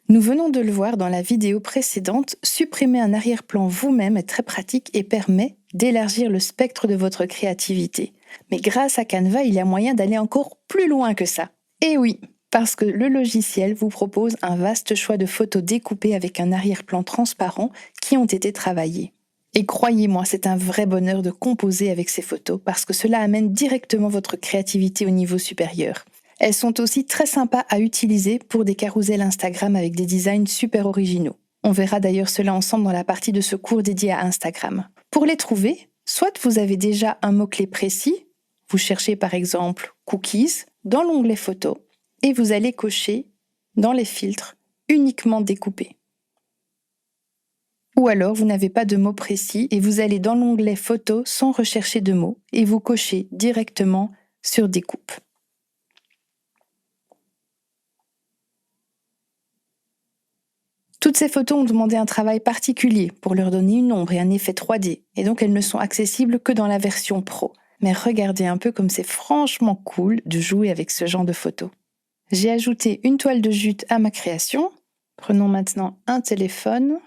Nous venons de le voir dans la vidéo précédente, supprimer un arrière-plan vous-même est très pratique et permet d'élargir le spectre de votre créativité. Mais grâce à Canva, il y a moyen d'aller encore plus loin que ça. Et oui, parce que le logiciel vous propose un vaste choix de photos découpées avec un arrière-plan transparent qui ont été travaillées. Et croyez-moi, c'est un vrai bonheur de composer avec ces photos parce que cela amène directement votre créativité au niveau supérieur. Elles sont aussi très sympas à utiliser pour des carousels Instagram avec des designs super originaux. On verra d'ailleurs cela ensemble dans la partie de ce cours dédié à Instagram. Pour les trouver, soit vous avez déjà un mot-clé précis, vous cherchez par exemple cookies dans l'onglet photos et vous allez cocher dans les filtres uniquement découpés. Ou alors, vous n'avez pas de mots précis et vous allez dans l'onglet Photos sans rechercher de mots et vous cochez directement sur Découpe. Toutes ces photos ont demandé un travail particulier pour leur donner une ombre et un effet 3D, et donc elles ne sont accessibles que dans la version Pro. Mais regardez un peu comme c'est franchement cool de jouer avec ce genre de photos. J'ai ajouté une toile de jute à ma création. Prenons maintenant un téléphone,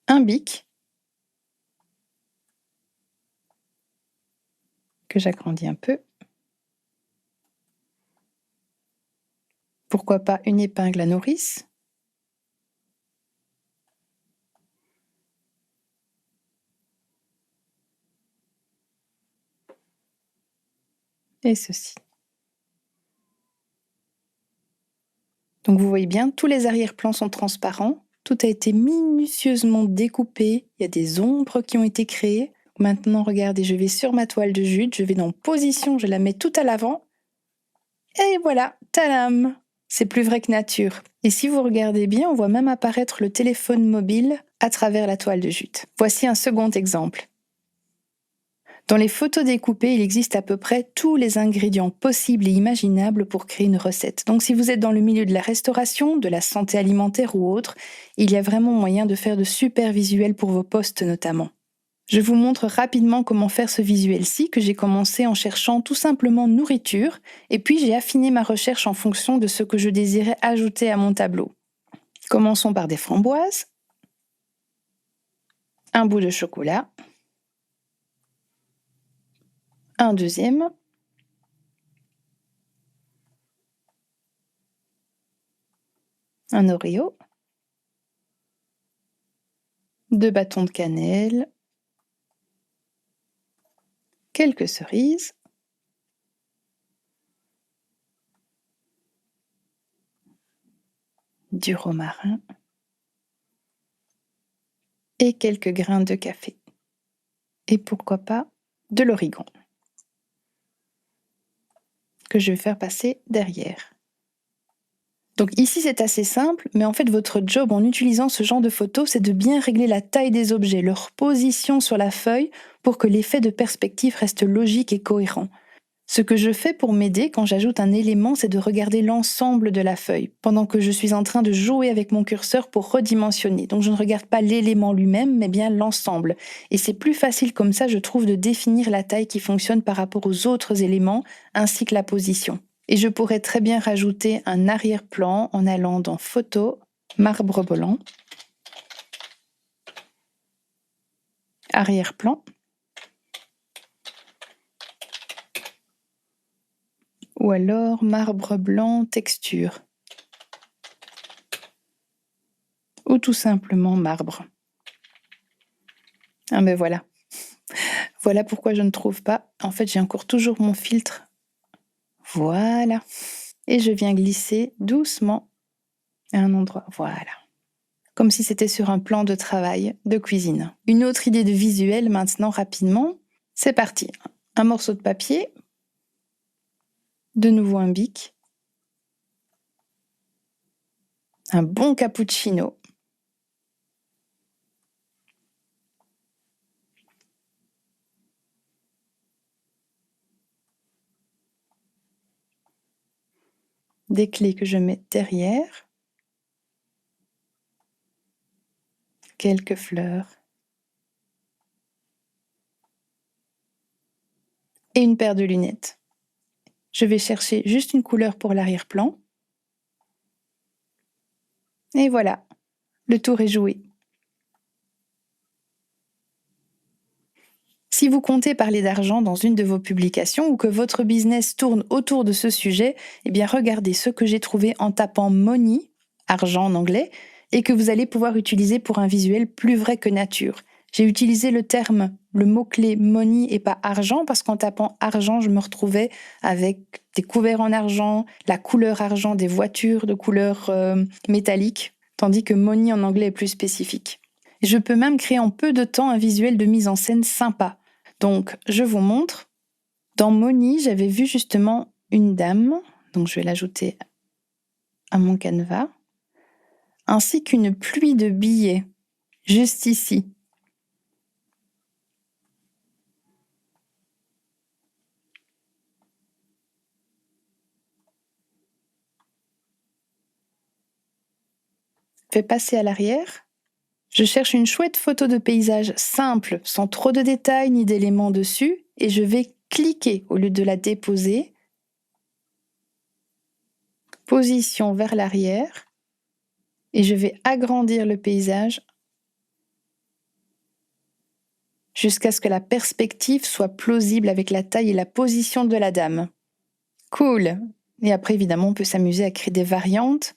un bic, que j'agrandis un peu. Pourquoi pas une épingle à nourrice? Et ceci. Donc vous voyez bien, tous les arrière-plans sont transparents, tout a été minutieusement découpé, il y a des ombres qui ont été créées. Maintenant, regardez, je vais sur ma toile de jute, je vais dans position, je la mets tout à l'avant. Et voilà, tadam! C'est plus vrai que nature. Et si vous regardez bien, on voit même apparaître le téléphone mobile à travers la toile de jute. Voici un second exemple. Dans les photos découpées, il existe à peu près tous les ingrédients possibles et imaginables pour créer une recette. Donc si vous êtes dans le milieu de la restauration, de la santé alimentaire ou autre, il y a vraiment moyen de faire de super visuels pour vos posts notamment. Je vous montre rapidement comment faire ce visuel-ci que j'ai commencé en cherchant tout simplement nourriture et puis j'ai affiné ma recherche en fonction de ce que je désirais ajouter à mon tableau. Commençons par des framboises, un bout de chocolat, un deuxième, un Oreo, 2 bâtons de cannelle, quelques cerises, du romarin et quelques grains de café. Et pourquoi pas de l'origan que je vais faire passer derrière. Donc ici c'est assez simple, mais en fait votre job en utilisant ce genre de photos, c'est de bien régler la taille des objets, leur position sur la feuille pour que l'effet de perspective reste logique et cohérent. Ce que je fais pour m'aider quand j'ajoute un élément, c'est de regarder l'ensemble de la feuille, pendant que je suis en train de jouer avec mon curseur pour redimensionner. Donc je ne regarde pas l'élément lui-même, mais bien l'ensemble. Et c'est plus facile comme ça, je trouve, de définir la taille qui fonctionne par rapport aux autres éléments, ainsi que la position. Et je pourrais très bien rajouter un arrière-plan en allant dans Photo, Marbre blanc, Arrière-plan, ou alors Marbre blanc, Texture, ou tout simplement Marbre. Ah ben voilà. Voilà pourquoi je ne trouve pas. En fait, j'ai encore toujours mon filtre. Voilà. Et je viens glisser doucement à un endroit. Voilà. Comme si c'était sur un plan de travail de cuisine. Une autre idée de visuel maintenant rapidement. C'est parti. Un morceau de papier. De nouveau un bic. Un bon cappuccino. Des clés que je mets derrière. Quelques fleurs. Et une paire de lunettes. Je vais chercher juste une couleur pour l'arrière-plan. Et voilà, le tour est joué. Si vous comptez parler d'argent dans une de vos publications ou que votre business tourne autour de ce sujet, eh bien regardez ce que j'ai trouvé en tapant money, argent en anglais, et que vous allez pouvoir utiliser pour un visuel plus vrai que nature. J'ai utilisé le mot-clé money et pas argent parce qu'en tapant argent, je me retrouvais avec des couverts en argent, la couleur argent des voitures de couleur métallique, tandis que money en anglais est plus spécifique. Je peux même créer en peu de temps un visuel de mise en scène sympa. Donc, je vous montre. Dans Money, j'avais vu justement une dame, donc je vais l'ajouter à mon canevas, ainsi qu'une pluie de billets, juste ici. Je vais passer à l'arrière. Je cherche une chouette photo de paysage simple, sans trop de détails ni d'éléments dessus, et je vais cliquer au lieu de la déposer. Position vers l'arrière, et je vais agrandir le paysage jusqu'à ce que la perspective soit plausible avec la taille et la position de la dame. Cool! Et après, évidemment, on peut s'amuser à créer des variantes.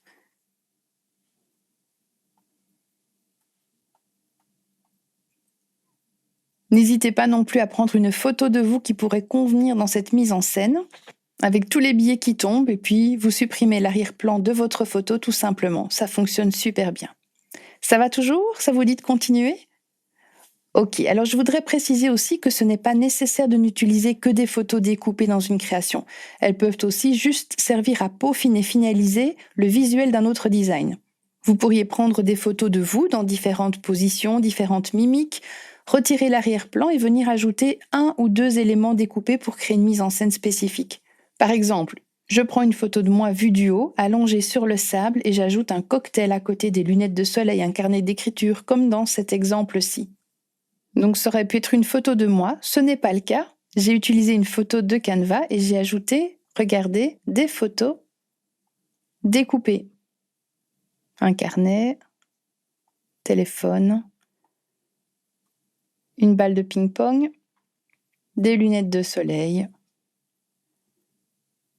N'hésitez pas non plus à prendre une photo de vous qui pourrait convenir dans cette mise en scène, avec tous les billets qui tombent, et puis vous supprimez l'arrière-plan de votre photo tout simplement. Ça fonctionne super bien. Ça va toujours? Ça vous dit de continuer? Ok, alors je voudrais préciser aussi que ce n'est pas nécessaire de n'utiliser que des photos découpées dans une création. Elles peuvent aussi juste servir à peaufiner et finaliser le visuel d'un autre design. Vous pourriez prendre des photos de vous dans différentes positions, différentes mimiques, retirer l'arrière-plan et venir ajouter un ou deux éléments découpés pour créer une mise en scène spécifique. Par exemple, je prends une photo de moi vue du haut, allongée sur le sable, et j'ajoute un cocktail à côté des lunettes de soleil et un carnet d'écriture, comme dans cet exemple-ci. Donc ça aurait pu être une photo de moi, ce n'est pas le cas. J'ai utilisé une photo de Canva et j'ai ajouté, regardez, des photos découpées. Un carnet, téléphone, une balle de ping-pong, des lunettes de soleil.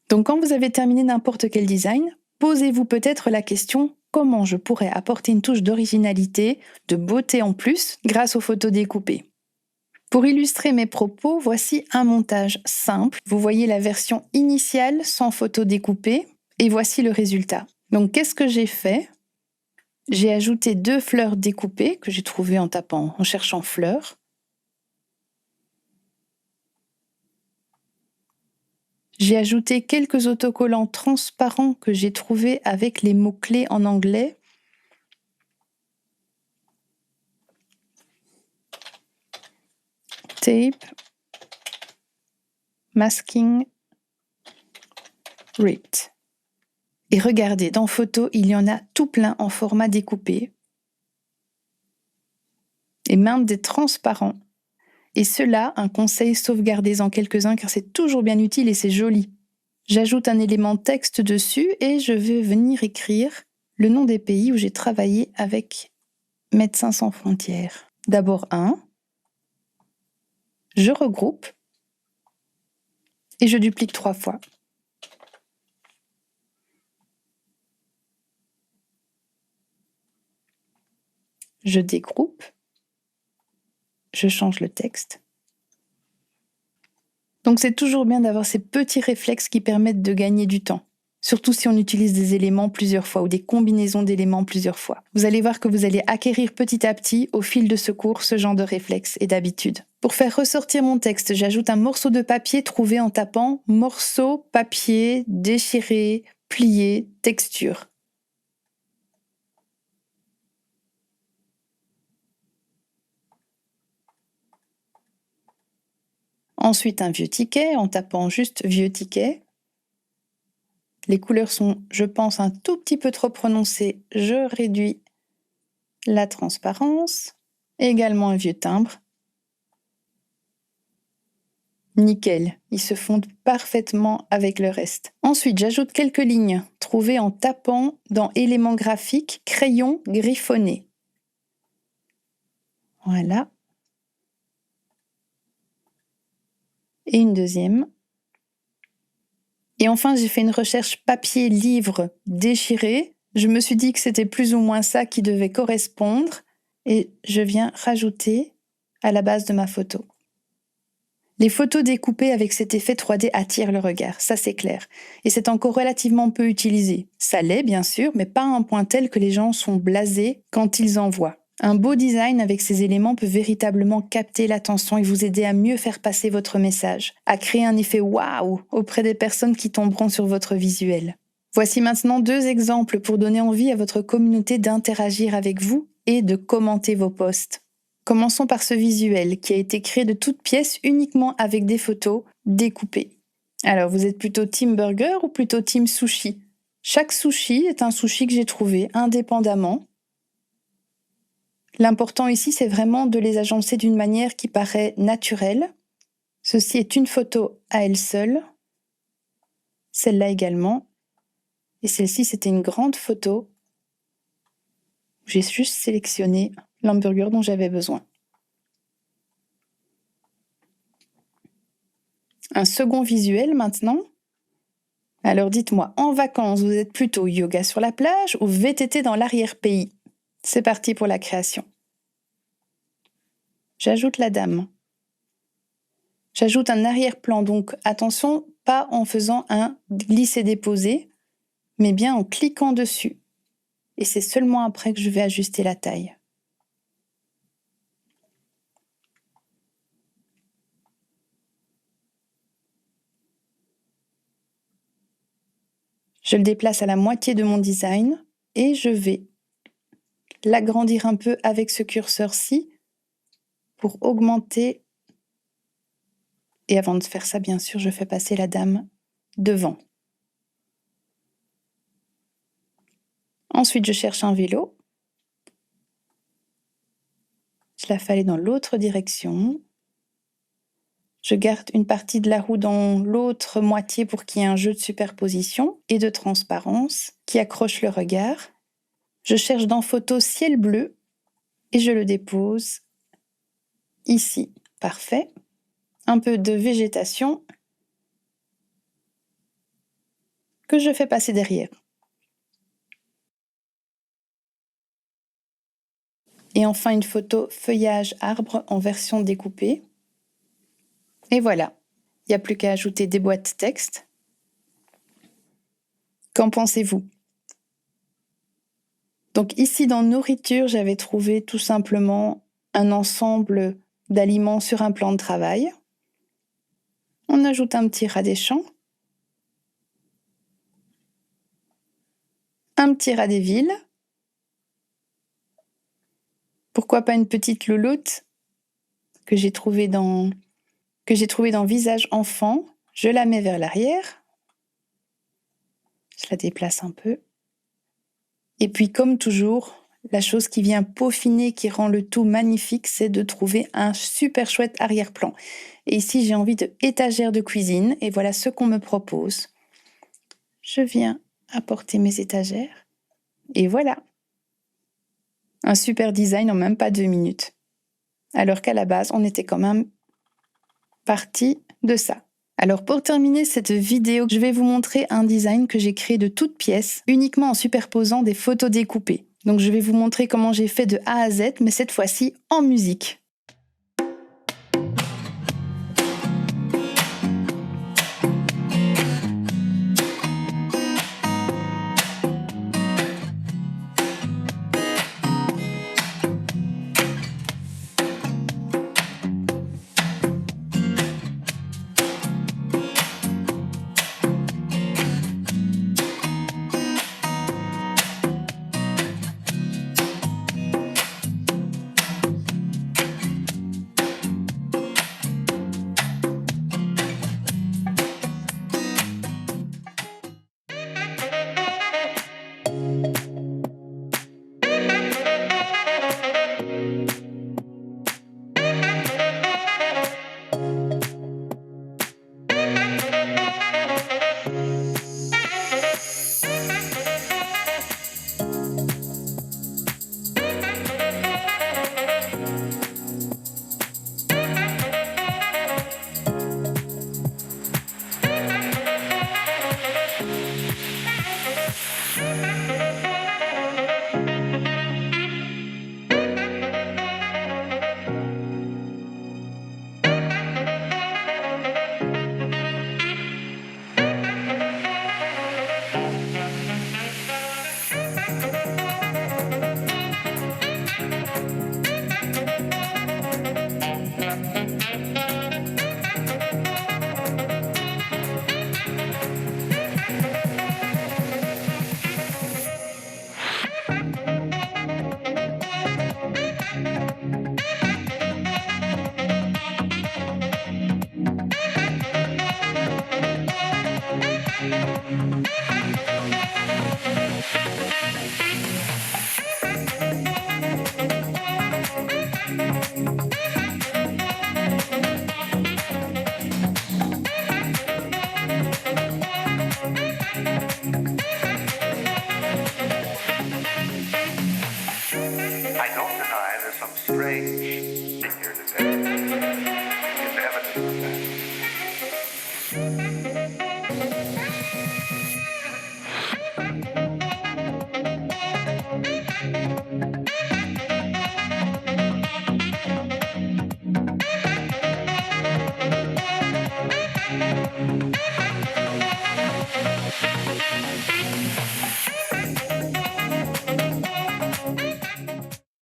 Donc quand vous avez terminé n'importe quel design, posez-vous peut-être la question comment je pourrais apporter une touche d'originalité, de beauté en plus grâce aux photos découpées. Pour illustrer mes propos, voici un montage simple. Vous voyez la version initiale sans photo découpée et voici le résultat. Donc qu'est-ce que j'ai fait? J'ai ajouté 2 fleurs découpées que j'ai trouvées en cherchant fleurs. J'ai ajouté quelques autocollants transparents que j'ai trouvés avec les mots-clés en anglais. Tape, masking, ripped. Et regardez, dans photo, il y en a tout plein en format découpé. Et même des transparents. Et cela, un conseil, sauvegardez-en quelques-uns car c'est toujours bien utile et c'est joli. J'ajoute un élément texte dessus et je vais venir écrire le nom des pays où j'ai travaillé avec Médecins sans frontières. D'abord un, je regroupe et je duplique 3 fois. Je dégroupe, je change le texte. Donc c'est toujours bien d'avoir ces petits réflexes qui permettent de gagner du temps. Surtout si on utilise des éléments plusieurs fois ou des combinaisons d'éléments plusieurs fois. Vous allez voir que vous allez acquérir petit à petit, au fil de ce cours, ce genre de réflexes et d'habitudes. Pour faire ressortir mon texte, j'ajoute un morceau de papier trouvé en tapant morceau, papier, déchiré, plié, texture. Ensuite, un vieux ticket en tapant juste vieux ticket. Les couleurs sont, je pense, un tout petit peu trop prononcées. Je réduis la transparence. Également un vieux timbre. Nickel, ils se fondent parfaitement avec le reste. Ensuite, j'ajoute quelques lignes trouvées en tapant dans éléments graphiques, crayon griffonné. Voilà. Et une deuxième. Et enfin, j'ai fait une recherche papier livre déchiré. Je me suis dit que c'était plus ou moins ça qui devait correspondre et je viens rajouter à la base de ma photo. Les photos découpées avec cet effet 3D attirent le regard, ça c'est clair. Et c'est encore relativement peu utilisé. Ça l'est bien sûr, mais pas à un point tel que les gens sont blasés quand ils en voient. Un beau design avec ces éléments peut véritablement capter l'attention et vous aider à mieux faire passer votre message, à créer un effet waouh auprès des personnes qui tomberont sur votre visuel. Voici maintenant 2 exemples pour donner envie à votre communauté d'interagir avec vous et de commenter vos posts. Commençons par ce visuel qui a été créé de toutes pièces uniquement avec des photos découpées. Alors, vous êtes plutôt team burger ou plutôt team sushi? Chaque sushi est un sushi que j'ai trouvé indépendamment. L'important ici, c'est vraiment de les agencer d'une manière qui paraît naturelle. Ceci est une photo à elle seule. Celle-là également. Et celle-ci, c'était une grande photo. J'ai juste sélectionné l'hamburger dont j'avais besoin. Un second visuel maintenant. Alors dites-moi, en vacances, vous êtes plutôt yoga sur la plage ou VTT dans l'arrière-pays? C'est parti pour la création. J'ajoute la dame. J'ajoute un arrière-plan, donc attention, pas en faisant un glisser-déposer, mais bien en cliquant dessus. Et c'est seulement après que je vais ajuster la taille. Je le déplace à la moitié de mon design et je vais l'agrandir un peu avec ce curseur-ci pour augmenter. Et avant de faire ça, bien sûr, je fais passer la dame devant. Ensuite, je cherche un vélo. Je la fais aller dans l'autre direction. Je garde une partie de la roue dans l'autre moitié pour qu'il y ait un jeu de superposition et de transparence qui accroche le regard. Je cherche dans photo ciel bleu et je le dépose ici. Parfait. Un peu de végétation que je fais passer derrière. Et enfin une photo feuillage arbre en version découpée. Et voilà, il n'y a plus qu'à ajouter des boîtes texte. Qu'en pensez-vous? Donc ici dans nourriture, j'avais trouvé tout simplement un ensemble d'aliments sur un plan de travail. On ajoute un petit rat des champs, un petit rat des villes. Pourquoi pas une petite louloute que j'ai trouvée dans Visage enfant. Je la mets vers l'arrière. Je la déplace un peu. Et puis comme toujours, la chose qui vient peaufiner, qui rend le tout magnifique, c'est de trouver un super chouette arrière-plan. Et ici, j'ai envie de étagère de cuisine et voilà ce qu'on me propose. Je viens apporter mes étagères et voilà. Un super design en même pas 2 minutes. Alors qu'à la base, on était quand même parti de ça. Alors pour terminer cette vidéo, je vais vous montrer un design que j'ai créé de toutes pièces, uniquement en superposant des photos découpées. Donc je vais vous montrer comment j'ai fait de A à Z, mais cette fois-ci en musique.